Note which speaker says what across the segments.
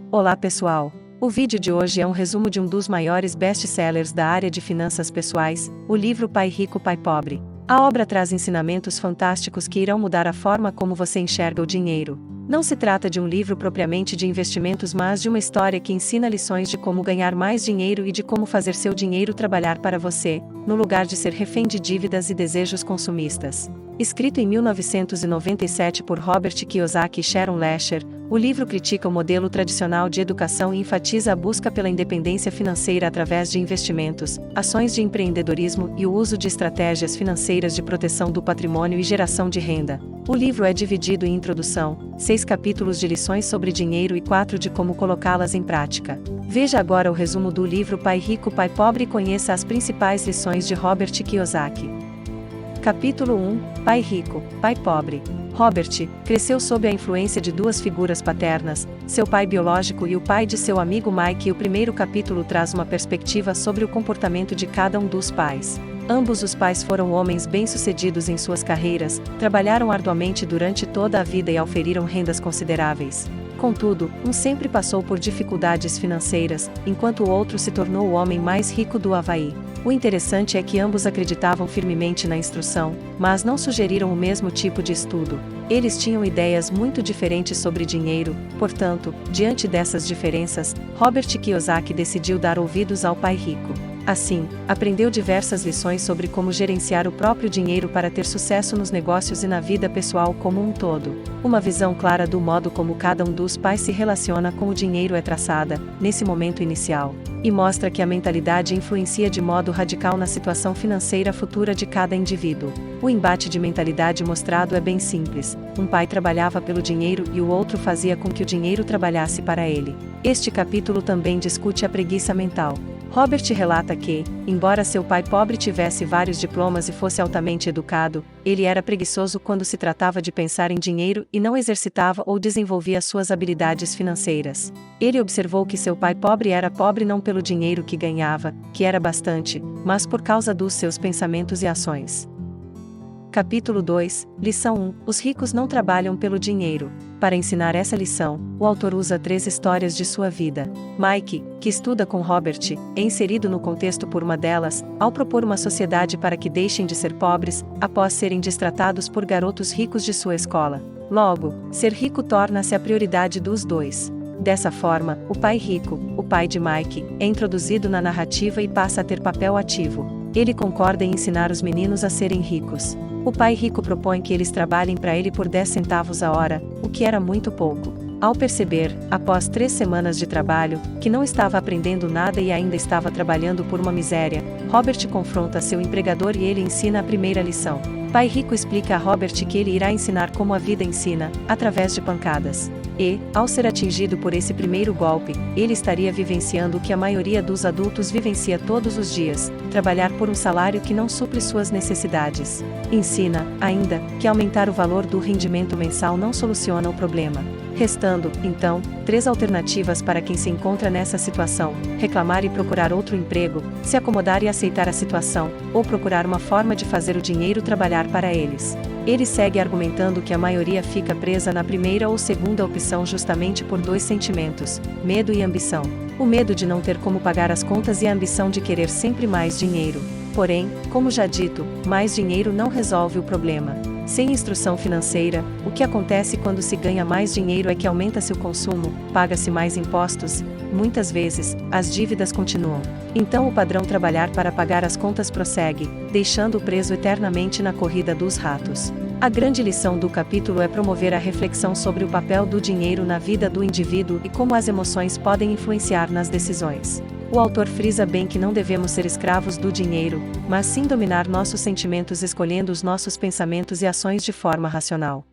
Speaker 1: Olá pessoal! O vídeo de hoje é um resumo de um dos maiores best-sellers da área de finanças pessoais, o livro Pai Rico, Pai Pobre. A obra traz ensinamentos fantásticos que irão mudar a forma como você enxerga o dinheiro. Não se trata de um livro propriamente de investimentos, mas de uma história que ensina lições de como ganhar mais dinheiro e de como fazer seu dinheiro trabalhar para você, no lugar de ser refém de dívidas e desejos consumistas. Escrito em 1997 por Robert Kiyosaki e Sharon Lesher, o livro critica o modelo tradicional de educação e enfatiza a busca pela independência financeira através de investimentos, ações de empreendedorismo e o uso de estratégias financeiras de proteção do patrimônio e geração de renda. O livro é dividido em introdução, 6 capítulos de lições sobre dinheiro e 4 de como colocá-las em prática. Veja agora o resumo do livro Pai Rico, Pai Pobre e conheça as principais lições de Robert Kiyosaki. Capítulo 1 Pai Rico, Pai Pobre. Robert cresceu sob a influência de duas figuras paternas, seu pai biológico e o pai de seu amigo Mike, e o primeiro capítulo traz uma perspectiva sobre o comportamento de cada um dos pais. Ambos os pais foram homens bem-sucedidos em suas carreiras, trabalharam arduamente durante toda a vida e auferiram rendas consideráveis. Contudo, um sempre passou por dificuldades financeiras, enquanto o outro se tornou o homem mais rico do Havaí. O interessante é que ambos acreditavam firmemente na instrução, mas não sugeriram o mesmo tipo de estudo. Eles tinham ideias muito diferentes sobre dinheiro, portanto, diante dessas diferenças, Robert Kiyosaki decidiu dar ouvidos ao pai rico. Assim, aprendeu diversas lições sobre como gerenciar o próprio dinheiro para ter sucesso nos negócios e na vida pessoal como um todo. Uma visão clara do modo como cada um dos pais se relaciona com o dinheiro é traçada, nesse momento inicial, e mostra que a mentalidade influencia de modo radical na situação financeira futura de cada indivíduo. O embate de mentalidade mostrado é bem simples: um pai trabalhava pelo dinheiro e o outro fazia com que o dinheiro trabalhasse para ele. Este capítulo também discute a preguiça mental. Robert relata que, embora seu pai pobre tivesse vários diplomas e fosse altamente educado, ele era preguiçoso quando se tratava de pensar em dinheiro e não exercitava ou desenvolvia suas habilidades financeiras. Ele observou que seu pai pobre era pobre não pelo dinheiro que ganhava, que era bastante, mas por causa dos seus pensamentos e ações. Capítulo 2, Lição 1 Os ricos não trabalham pelo dinheiro. Para ensinar essa lição, o autor usa 3 histórias de sua vida. Mike, que estuda com Robert, é inserido no contexto por uma delas, ao propor uma sociedade para que deixem de ser pobres, após serem destratados por garotos ricos de sua escola. Logo, ser rico torna-se a prioridade dos dois. Dessa forma, o pai rico, o pai de Mike, é introduzido na narrativa e passa a ter papel ativo. Ele concorda em ensinar os meninos a serem ricos. O pai rico propõe que eles trabalhem para ele por 10 centavos a hora, o que era muito pouco. Ao perceber, após 3 semanas de trabalho, que não estava aprendendo nada e ainda estava trabalhando por uma miséria, Robert confronta seu empregador e ele ensina a primeira lição. Pai rico explica a Robert que ele irá ensinar como a vida ensina, através de pancadas. E, ao ser atingido por esse primeiro golpe, ele estaria vivenciando o que a maioria dos adultos vivencia todos os dias: trabalhar por um salário que não supre suas necessidades. Ensina, ainda, que aumentar o valor do rendimento mensal não soluciona o problema. Restando, então, 3 alternativas para quem se encontra nessa situação: reclamar e procurar outro emprego, se acomodar e aceitar a situação, ou procurar uma forma de fazer o dinheiro trabalhar para eles. Ele segue argumentando que a maioria fica presa na primeira ou segunda opção justamente por 2 sentimentos: medo e ambição. O medo de não ter como pagar as contas e a ambição de querer sempre mais dinheiro. Porém, como já dito, mais dinheiro não resolve o problema. Sem instrução financeira, o que acontece quando se ganha mais dinheiro é que aumenta-se o consumo, paga-se mais impostos, muitas vezes, as dívidas continuam. Então o padrão trabalhar para pagar as contas prossegue, deixando-o preso eternamente na corrida dos ratos. A grande lição do capítulo é promover a reflexão sobre o papel do dinheiro na vida do indivíduo e como as emoções podem influenciar nas decisões. O autor frisa bem que não devemos ser escravos do dinheiro, mas sim dominar nossos sentimentos escolhendo os nossos pensamentos e ações de forma racional.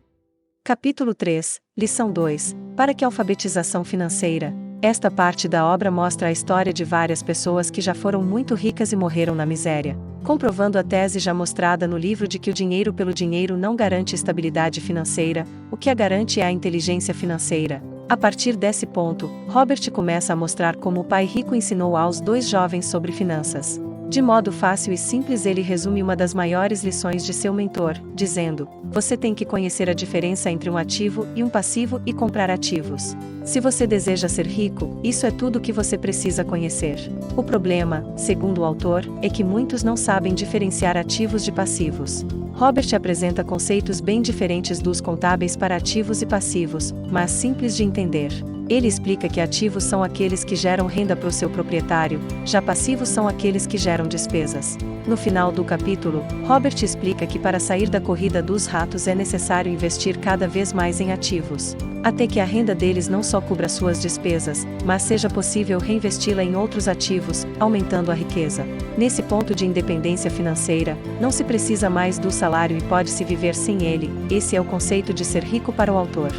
Speaker 1: Capítulo 3, Lição 2 Para que a alfabetização financeira. Esta parte da obra mostra a história de várias pessoas que já foram muito ricas e morreram na miséria, comprovando a tese já mostrada no livro de que o dinheiro pelo dinheiro não garante estabilidade financeira, o que a garante é a inteligência financeira. A partir desse ponto, Robert começa a mostrar como o pai rico ensinou aos 2 jovens sobre finanças. De modo fácil e simples, ele resume uma das maiores lições de seu mentor, dizendo: você tem que conhecer a diferença entre um ativo e um passivo e comprar ativos. Se você deseja ser rico, isso é tudo que você precisa conhecer. O problema, segundo o autor, é que muitos não sabem diferenciar ativos de passivos. Robert apresenta conceitos bem diferentes dos contábeis para ativos e passivos, mas simples de entender. Ele explica que ativos são aqueles que geram renda para o seu proprietário, já passivos são aqueles que geram despesas. No final do capítulo, Robert explica que para sair da corrida dos ratos é necessário investir cada vez mais em ativos, até que a renda deles não só cubra suas despesas, mas seja possível reinvesti-la em outros ativos, aumentando a riqueza. Nesse ponto de independência financeira, não se precisa mais do salário e pode-se viver sem ele. Esse é o conceito de ser rico para o autor.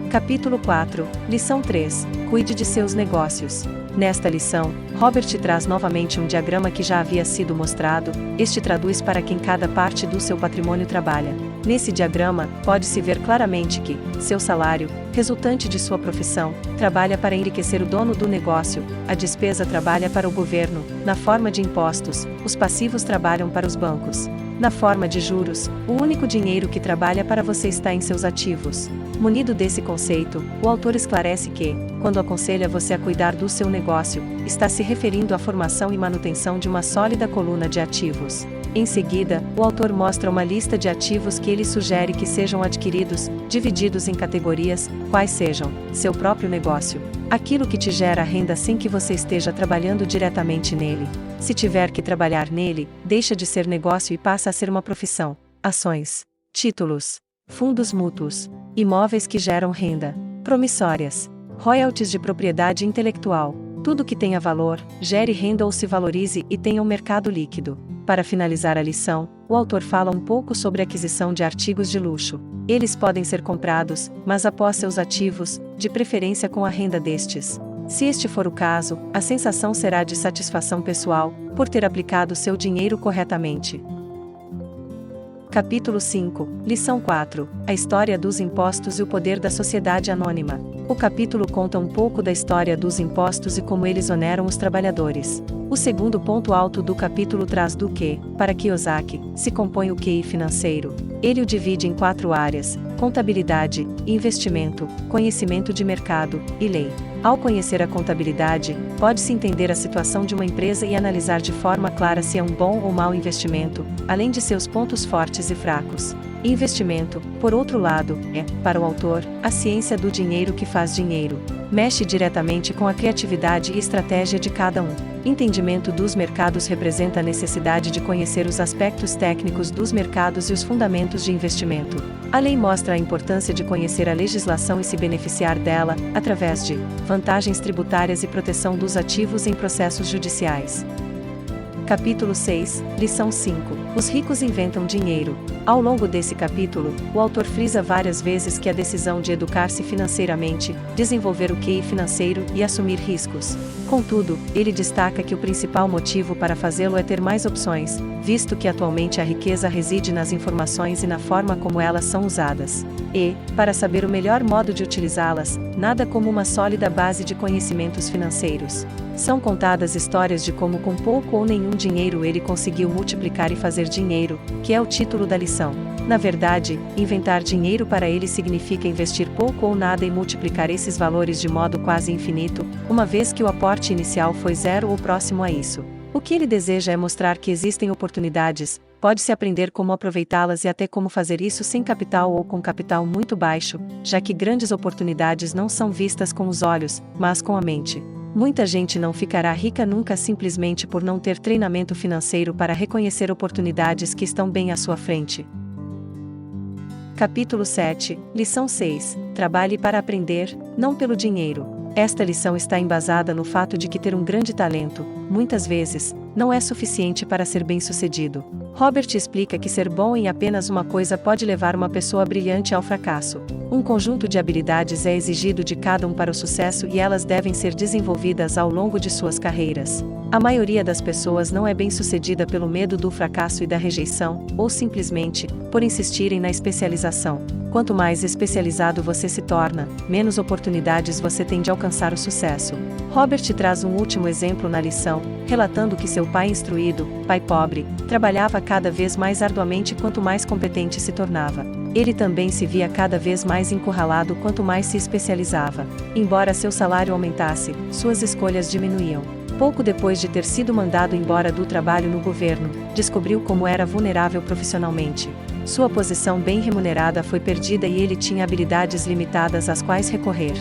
Speaker 1: Capítulo 4, Lição 3. Cuide de seus negócios. Nesta lição, Robert traz novamente um diagrama que já havia sido mostrado. Este traduz para quem cada parte do seu patrimônio trabalha. Nesse diagrama, pode-se ver claramente que seu salário, resultante de sua profissão, trabalha para enriquecer o dono do negócio, a despesa trabalha para o governo, na forma de impostos, os passivos trabalham para os bancos. Na forma de juros, o único dinheiro que trabalha para você está em seus ativos. Munido desse conceito, o autor esclarece que, quando aconselha você a cuidar do seu negócio, está se referindo à formação e manutenção de uma sólida coluna de ativos. Em seguida, o autor mostra uma lista de ativos que ele sugere que sejam adquiridos, divididos em categorias, quais sejam: seu próprio negócio, aquilo que te gera renda sem que você esteja trabalhando diretamente nele. Se tiver que trabalhar nele, deixa de ser negócio e passa a ser uma profissão. Ações, títulos, fundos mútuos, imóveis que geram renda, promissórias, royalties de propriedade intelectual, tudo que tenha valor, gere renda ou se valorize e tenha um mercado líquido. Para finalizar a lição, o autor fala um pouco sobre a aquisição de artigos de luxo. Eles podem ser comprados, mas após seus ativos, de preferência com a renda destes. Se este for o caso, a sensação será de satisfação pessoal, por ter aplicado seu dinheiro corretamente. Capítulo 5, Lição 4, A história dos impostos e o poder da sociedade anônima. O capítulo conta um pouco da história dos impostos e como eles oneram os trabalhadores. O segundo ponto alto do capítulo traz do que, para Kiyosaki, se compõe o QI financeiro. Ele o divide em 4 áreas: contabilidade, investimento, conhecimento de mercado e lei. Ao conhecer a contabilidade, pode-se entender a situação de uma empresa e analisar de forma clara se é um bom ou mau investimento, além de seus pontos fortes e fracos. Investimento, por outro lado, é, para o autor, a ciência do dinheiro que faz dinheiro. Mexe diretamente com a criatividade e estratégia de cada um. Entendimento dos mercados representa a necessidade de conhecer os aspectos técnicos dos mercados e os fundamentos de investimento. A lei mostra a importância de conhecer a legislação e se beneficiar dela, através de vantagens tributárias e proteção dos ativos em processos judiciais. Capítulo 6, Lição 5. Os ricos inventam dinheiro. Ao longo desse capítulo, o autor frisa várias vezes que a decisão de educar-se financeiramente, desenvolver o QI financeiro e assumir riscos. Contudo, ele destaca que o principal motivo para fazê-lo é ter mais opções, visto que atualmente a riqueza reside nas informações e na forma como elas são usadas. E, para saber o melhor modo de utilizá-las, nada como uma sólida base de conhecimentos financeiros. São contadas histórias de como com pouco ou nenhum dinheiro ele conseguiu multiplicar e fazer dinheiro, que é o título da lição. Na verdade, inventar dinheiro para ele significa investir pouco ou nada e multiplicar esses valores de modo quase infinito, uma vez que o aporte inicial foi zero ou próximo a isso. O que ele deseja é mostrar que existem oportunidades, pode-se aprender como aproveitá-las e até como fazer isso sem capital ou com capital muito baixo, já que grandes oportunidades não são vistas com os olhos, mas com a mente. Muita gente não ficará rica nunca simplesmente por não ter treinamento financeiro para reconhecer oportunidades que estão bem à sua frente. Capítulo 7, Lição 6. Trabalhe para aprender, não pelo dinheiro. Esta lição está embasada no fato de que ter um grande talento, muitas vezes, não é suficiente para ser bem-sucedido. Robert explica que ser bom em apenas uma coisa pode levar uma pessoa brilhante ao fracasso. Um conjunto de habilidades é exigido de cada um para o sucesso e elas devem ser desenvolvidas ao longo de suas carreiras. A maioria das pessoas não é bem-sucedida pelo medo do fracasso e da rejeição, ou simplesmente, por insistirem na especialização. Quanto mais especializado você se torna, menos oportunidades você tem de alcançar o sucesso. Robert traz um último exemplo na lição, relatando que seu pai instruído, pai pobre, trabalhava cada vez mais arduamente quanto mais competente se tornava. Ele também se via cada vez mais encurralado quanto mais se especializava. Embora seu salário aumentasse, suas escolhas diminuíam. Pouco depois de ter sido mandado embora do trabalho no governo, descobriu como era vulnerável profissionalmente. Sua posição bem remunerada foi perdida e ele tinha habilidades limitadas às quais recorrer.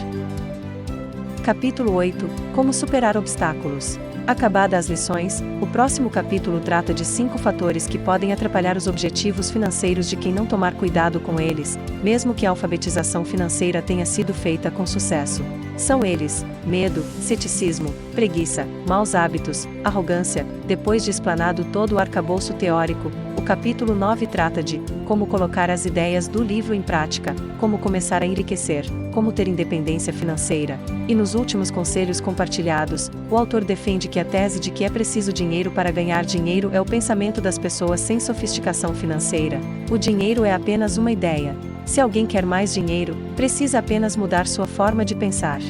Speaker 1: Capítulo 8 – Como superar obstáculos. Acabadas as lições, o próximo capítulo trata de 5 fatores que podem atrapalhar os objetivos financeiros de quem não tomar cuidado com eles, mesmo que a alfabetização financeira tenha sido feita com sucesso. São eles: medo, ceticismo, preguiça, maus hábitos, arrogância. Depois de explanado todo o arcabouço teórico, o capítulo 9 trata de como colocar as ideias do livro em prática, como começar a enriquecer, como ter independência financeira. E nos últimos conselhos compartilhados, o autor defende que a tese de que é preciso dinheiro para ganhar dinheiro é o pensamento das pessoas sem sofisticação financeira. O dinheiro é apenas uma ideia. Se alguém quer mais dinheiro, precisa apenas mudar sua forma de pensar.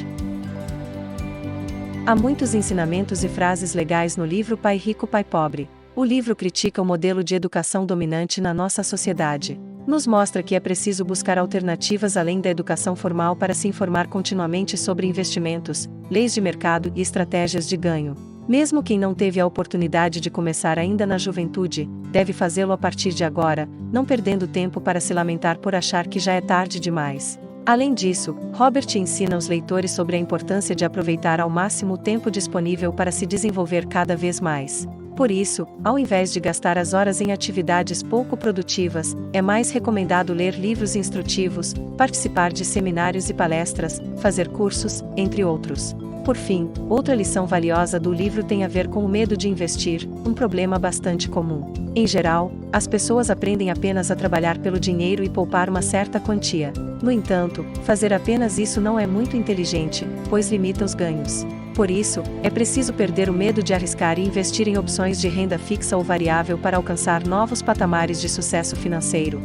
Speaker 1: Há muitos ensinamentos e frases legais no livro Pai Rico, Pai Pobre. O livro critica o modelo de educação dominante na nossa sociedade. Nos mostra que é preciso buscar alternativas além da educação formal para se informar continuamente sobre investimentos, leis de mercado e estratégias de ganho. Mesmo quem não teve a oportunidade de começar ainda na juventude, deve fazê-lo a partir de agora, não perdendo tempo para se lamentar por achar que já é tarde demais. Além disso, Robert ensina os leitores sobre a importância de aproveitar ao máximo o tempo disponível para se desenvolver cada vez mais. Por isso, ao invés de gastar as horas em atividades pouco produtivas, é mais recomendado ler livros instrutivos, participar de seminários e palestras, fazer cursos, entre outros. Por fim, outra lição valiosa do livro tem a ver com o medo de investir, um problema bastante comum. Em geral, as pessoas aprendem apenas a trabalhar pelo dinheiro e poupar uma certa quantia. No entanto, fazer apenas isso não é muito inteligente, pois limita os ganhos. Por isso, é preciso perder o medo de arriscar e investir em opções de renda fixa ou variável para alcançar novos patamares de sucesso financeiro.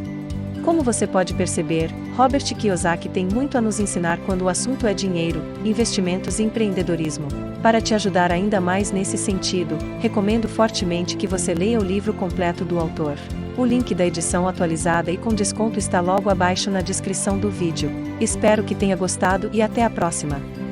Speaker 1: Como você pode perceber, Robert Kiyosaki tem muito a nos ensinar quando o assunto é dinheiro, investimentos e empreendedorismo. Para te ajudar ainda mais nesse sentido, recomendo fortemente que você leia o livro completo do autor. O link da edição atualizada e com desconto está logo abaixo na descrição do vídeo. Espero que tenha gostado e até a próxima!